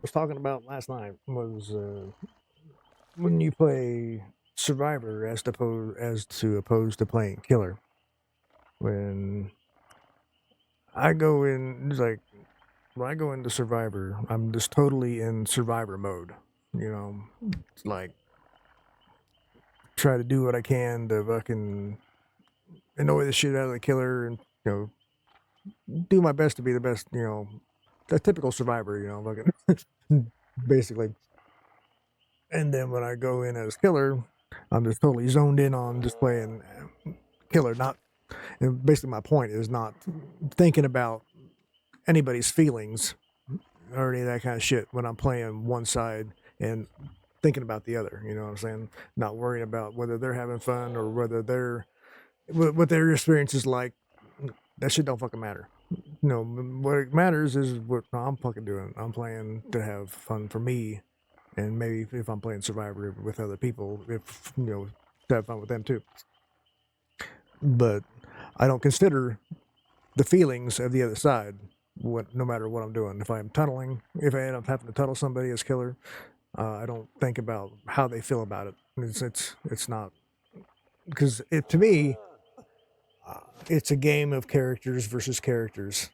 was talking about last night was when you play Survivor as to opposed to playing Killer. When I go in, it's like when I go into Survivor, I'm just totally in Survivor mode. You know, it's like try to do what I can to fucking annoy the shit out of the killer, and do my best to be the best. A typical Survivor. Fucking basically. And then when I go in as killer, I'm just totally zoned in on just playing killer. Not and basically my point is not thinking about anybody's feelings or any of that kind of shit when I'm playing one side and thinking about the other. You know what I'm saying? Not worrying about whether they're having fun or whether they're what their experience is like. That shit don't fucking matter. No, what matters is what I'm fucking doing. I'm playing to have fun for me, and maybe if I'm playing Survivor with other people, if to have fun with them too. But I don't consider the feelings of the other side. No matter what I'm doing, if I'm tunneling, if I end up having to tunnel somebody as killer, I don't think about how they feel about it. It's not because to me, it's a game of characters versus characters.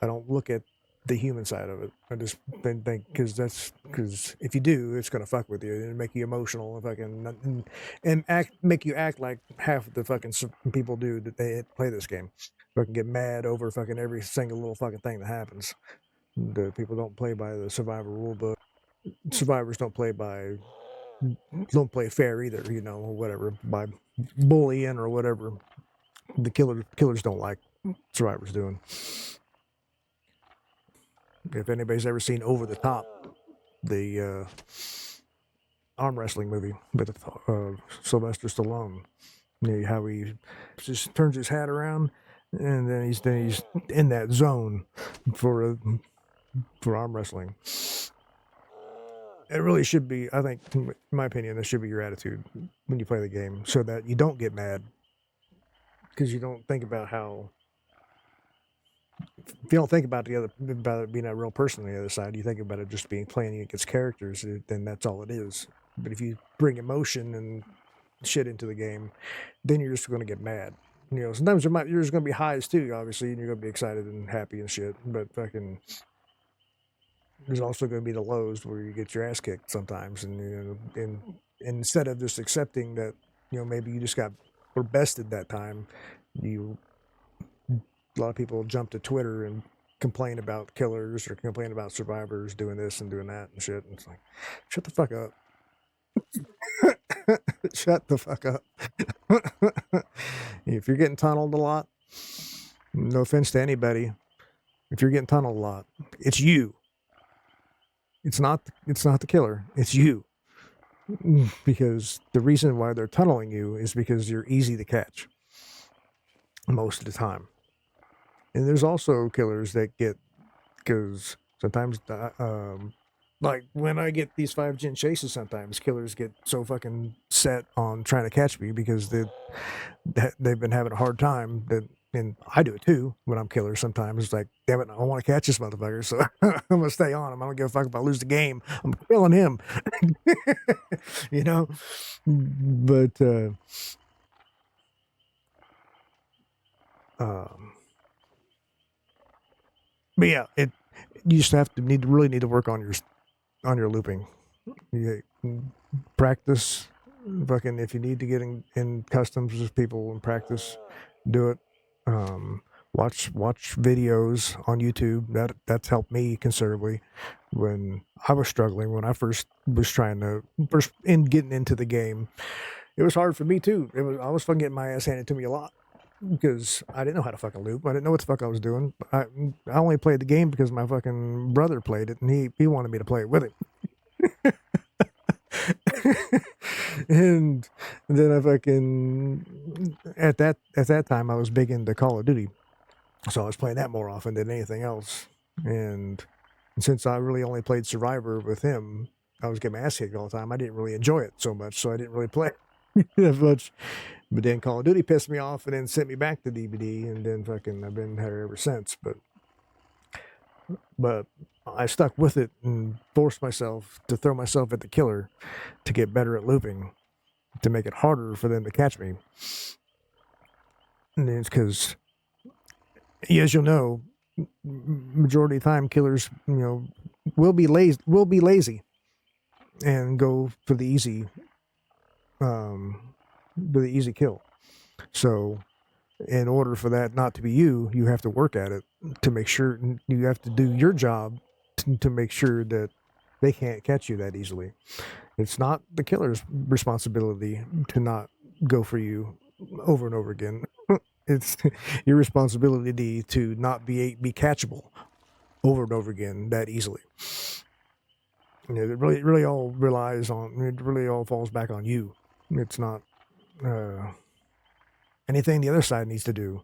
I don't look at the human side of it. I just think because if you do, it's gonna fuck with you and make you emotional and fucking and make you act like half the fucking people do that they play this game. Fucking get mad over fucking every single little fucking thing that happens. The people don't play by the survivor rule book. Survivors don't play fair either. Or whatever, by bullying or whatever. The killers don't like survivors doing. If anybody's ever seen Over the Top, the arm wrestling movie with Sylvester Stallone, how he just turns his hat around and then he's in that zone for arm wrestling. It really should be, I think, in my opinion, that should be your attitude when you play the game, so that you don't get mad because you don't think about how. If you don't think about about it being a real person on the other side, you think about it just being playing against characters, then that's all it is. But if you bring emotion and shit into the game, then you're just going to get mad. Sometimes there's going to be highs too, obviously, and you're going to be excited and happy and shit. But fucking, there's also going to be the lows where you get your ass kicked sometimes, and instead of just accepting that, maybe you just were bested that time, a lot of people jump to Twitter and complain about killers or complain about survivors doing this and doing that and shit. And it's like, shut the fuck up. Shut the fuck up. If you're getting tunneled a lot, no offense to anybody, if you're getting tunneled a lot, it's you. It's not the killer. It's you. Because the reason why they're tunneling you is because you're easy to catch most of the time. And there's also killers that get, because sometimes, like when I get these 5-gen chases, sometimes killers get so fucking set on trying to catch me because they've been having a hard time. And I do it too when I'm killer. Sometimes it's like, damn it, I want to catch this motherfucker, so I'm gonna stay on him. I don't give a fuck if I lose the game. I'm killing him. But but yeah, you just really need to work on your looping. You practice, fucking, if you need to get in customs with people and practice, do it. Watch videos on YouTube. That's helped me considerably when I was struggling. When I first was getting into the game, it was hard for me too. I was fucking getting my ass handed to me a lot because I didn't know how to fucking loop. I didn't know what the fuck I was doing. I only played the game because my fucking brother played it, and he wanted me to play it with him. And then I fucking at that time I was big into Call of Duty, so I was playing that more often than anything else. And since I really only played Survivor with him, I was getting my ass kicked all the time. I didn't really enjoy it so much, so I didn't really play that much. But then Call of Duty pissed me off and then sent me back to DVD, and then fucking I've been here ever since. But but I stuck with it and forced myself to throw myself at the killer to get better at looping, to make it harder for them to catch me. And it's because, as you'll know, majority of the time killers, will be lazy and go for the easy, kill. So, in order for that not to be you, you have to work at it to make sure you have to do your job to make sure that they can't catch you that easily. It's not the killer's responsibility to not go for you over and over again. It's your responsibility to not be catchable over and over again that easily. It really all relies on. It really all falls back on you. It's not anything the other side needs to do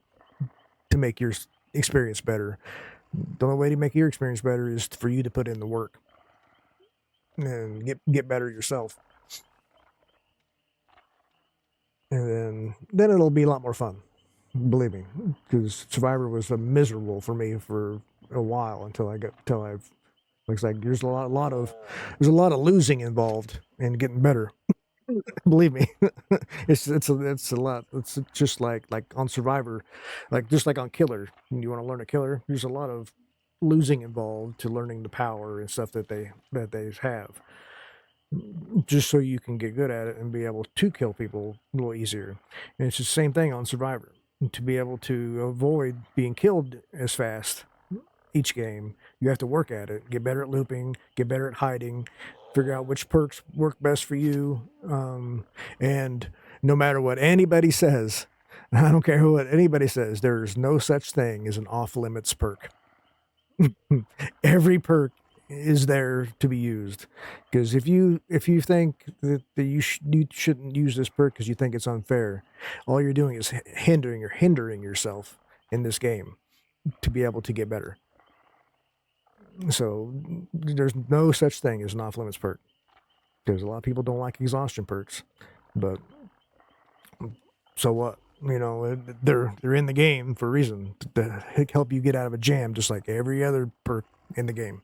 to make your experience better. The only way to make your experience better is for you to put in the work and get better yourself. And then it'll be a lot more fun. Believe me, because Survivor was miserable for me for a while until I've. Looks like there's a lot of losing involved in getting better. Believe me, it's a lot. It's just like on Survivor, just like on Killer. When you want to learn a killer, there's a lot of losing involved to learning the power and stuff that they have, just so you can get good at it and be able to kill people a little easier. And it's the same thing on Survivor. To be able to avoid being killed as fast each game, you have to work at it, get better at looping, get better at hiding, figure out which perks work best for you. And no matter what anybody says, I don't care what anybody says, there's no such thing as an off limits perk. Every perk is there to be used, because if you think that you shouldn't use this perk because you think it's unfair, all you're doing is hindering yourself in this game to be able to get better. So there's no such thing as an off limits perk, because a lot of people don't like exhaustion perks, but so what? They're in the game for a reason, to help you get out of a jam, just like every other perk in the game.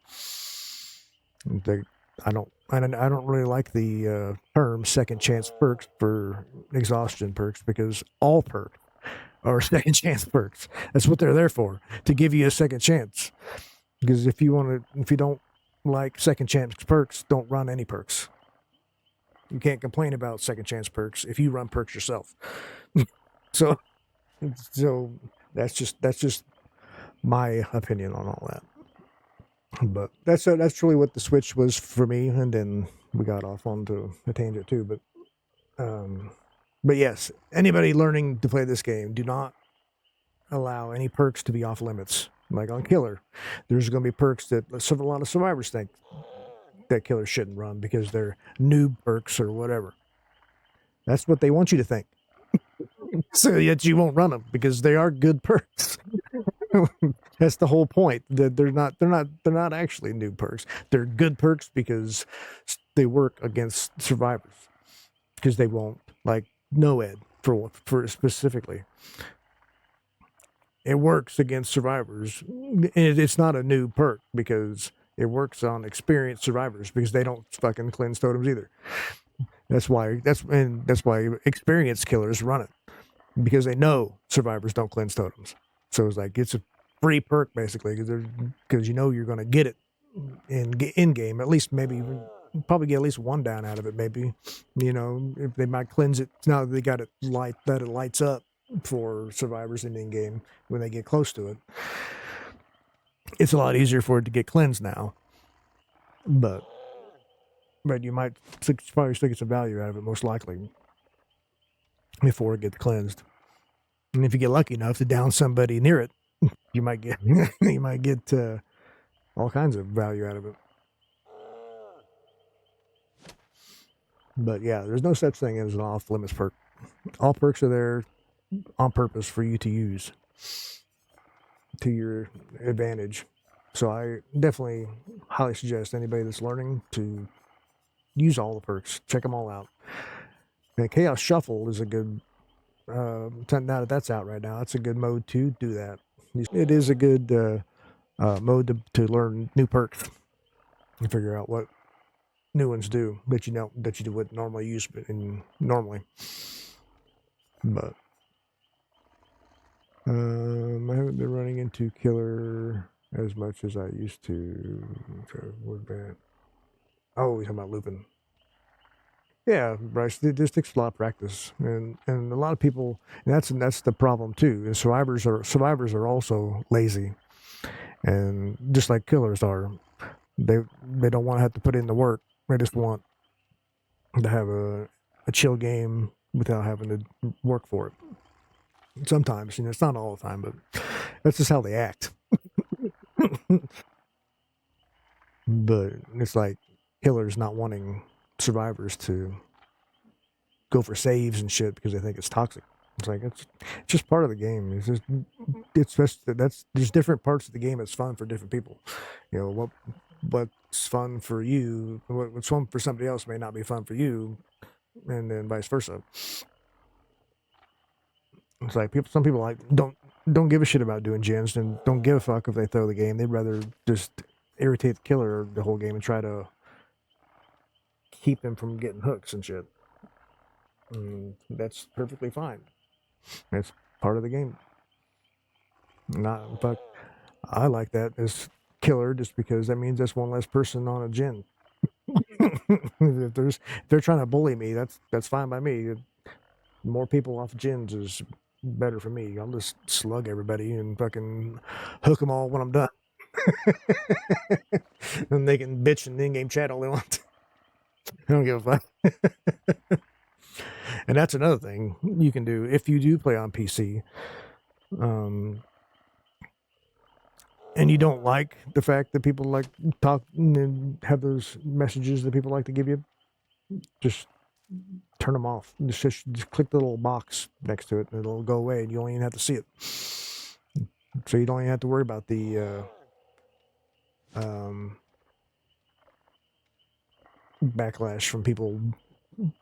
I don't really like the term second chance perks for exhaustion perks, because all perks are second chance perks. That's what they're there for, to give you a second chance. Because if you don't like second chance perks, don't run any perks. You can't complain about second chance perks if you run perks yourself. so that's just my opinion on all that. But that's really what the Switch was for me, and then we got off onto a tangent too. But yes, anybody learning to play this game, do not allow any perks to be off limits. Like on Killer, there's going to be perks that a lot of survivors think that killers shouldn't run because they're noob perks or whatever. That's what they want you to think. So yet you won't run them because they are good perks. That's the whole point. That they're not actually noob perks. They're good perks because they work against survivors, because they won't, like NOED for specifically. It works against survivors. It's not a new perk because it works on experienced survivors, because they don't fucking cleanse totems either. That's why experienced killers run it, because they know survivors don't cleanse totems. So it's a free perk basically, because you're going to get it in game. At least maybe probably get at least one down out of it. Maybe if they might cleanse it now that they got it that it lights up for survivors in game when they get close to it. It's a lot easier for it to get cleansed now, but you might probably still get some value out of it, most likely, before it gets cleansed. And if you get lucky enough to down somebody near it, you might get all kinds of value out of it. But yeah, there's no such thing as an off limits perk. All perks are there on purpose for you to use to your advantage. So I definitely highly suggest anybody that's learning to use all the perks. Check them all out. And Chaos Shuffle is a good, now that that's out right now, that's a good mode to do that. It is a good mode to learn new perks and figure out what new ones do that you wouldn't normally use normally. But I haven't been running into killer as much as I used to. What bad? Oh, we're talking about looping. Yeah, Bryce. This takes a lot of practice, and a lot of people. And that's the problem too. And survivors are also lazy, and just like killers are, they don't want to have to put in the work. They just want to have a chill game without having to work for it. Sometimes, it's not all the time, but that's just how they act. But it's like killers not wanting survivors to go for saves and shit because they think it's toxic. It's like it's just part of the game. It's just there's different parts of the game that's fun for different people. What's fun for you, what's fun for somebody else may not be fun for you, and then vice versa. It's like some people like don't give a shit about doing gens and don't give a fuck if they throw the game. They'd rather just irritate the killer the whole game and try to keep them from getting hooks and shit. That's perfectly fine. It's part of the game. Not fuck. I like that as killer just because that means that's one less person on a gen. if they're trying to bully me, that's fine by me. More people off gens is better for me. I'll just slug everybody and fucking hook them all when I'm done. And they can bitch in in-game chat all they want. I don't give a fuck. And that's another thing you can do if you do play on PC. And you don't like the fact that people like talk and have those messages that people like to give you, just turn them off. Just click the little box next to it and it'll go away and you don't even have to see it. So you don't even have to worry about the backlash from people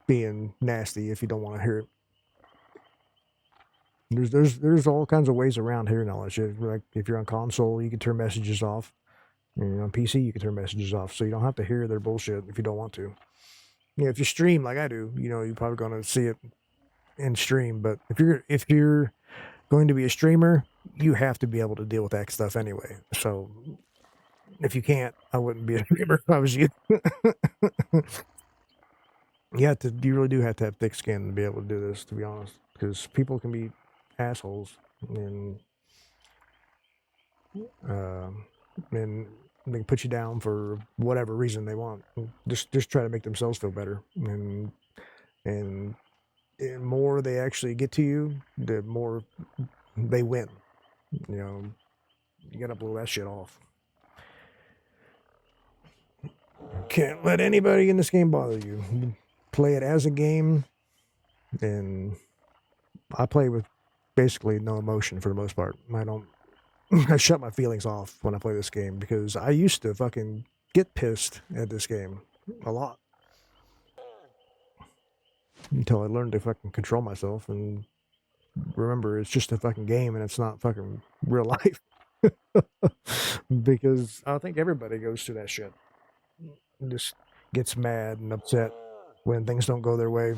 being nasty if you don't want to hear it. There's all kinds of ways around hearing all that shit. Like if you're on console, you can turn messages off. And on PC, you can turn messages off, so you don't have to hear their bullshit if you don't want to. If you stream like I do, you're probably going to see it in stream. But if you're going to be a streamer, you have to be able to deal with that stuff anyway. So if you can't, I wouldn't be a streamer if I was you. You really do have to have thick skin to be able to do this, to be honest, because people can be assholes and they can put you down for whatever reason they want. Just try to make themselves feel better, and the more they actually get to you, the more they win. You gotta blow that shit off. Can't let anybody in this game bother you. Play it as a game, and I play with basically no emotion for the most part. I shut my feelings off when I play this game because I used to fucking get pissed at this game a lot until I learned to fucking control myself and remember it's just a fucking game and it's not fucking real life. Because I think everybody goes through that shit. Just gets mad and upset when things don't go their way.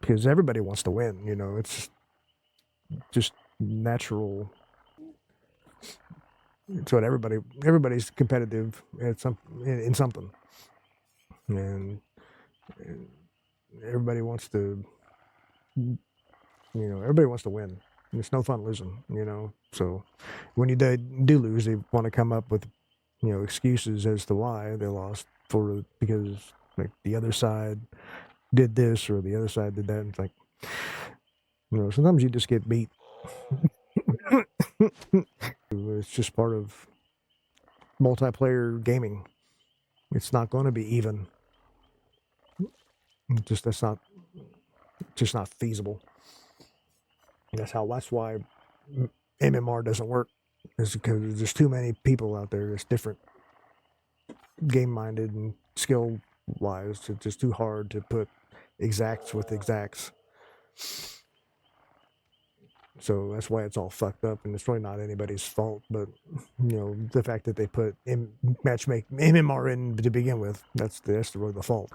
Because everybody wants to win, it's just natural. It's what everybody's competitive at in something. And everybody wants to win. It's no fun losing, So when you do lose, they want to come up with, excuses as to why they lost because like the other side did this or the other side did that. And it's like, sometimes you just get beat. It's just part of multiplayer gaming. It's not going to be even. That's not feasible. That's why MMR doesn't work. Is because there's too many people out there that's different, game-minded and skill-wise. It's just too hard to put exacts with exacts. So that's why it's all fucked up, and it's really not anybody's fault. But the fact that they put matchmake MMR in to begin with, that's really the fault.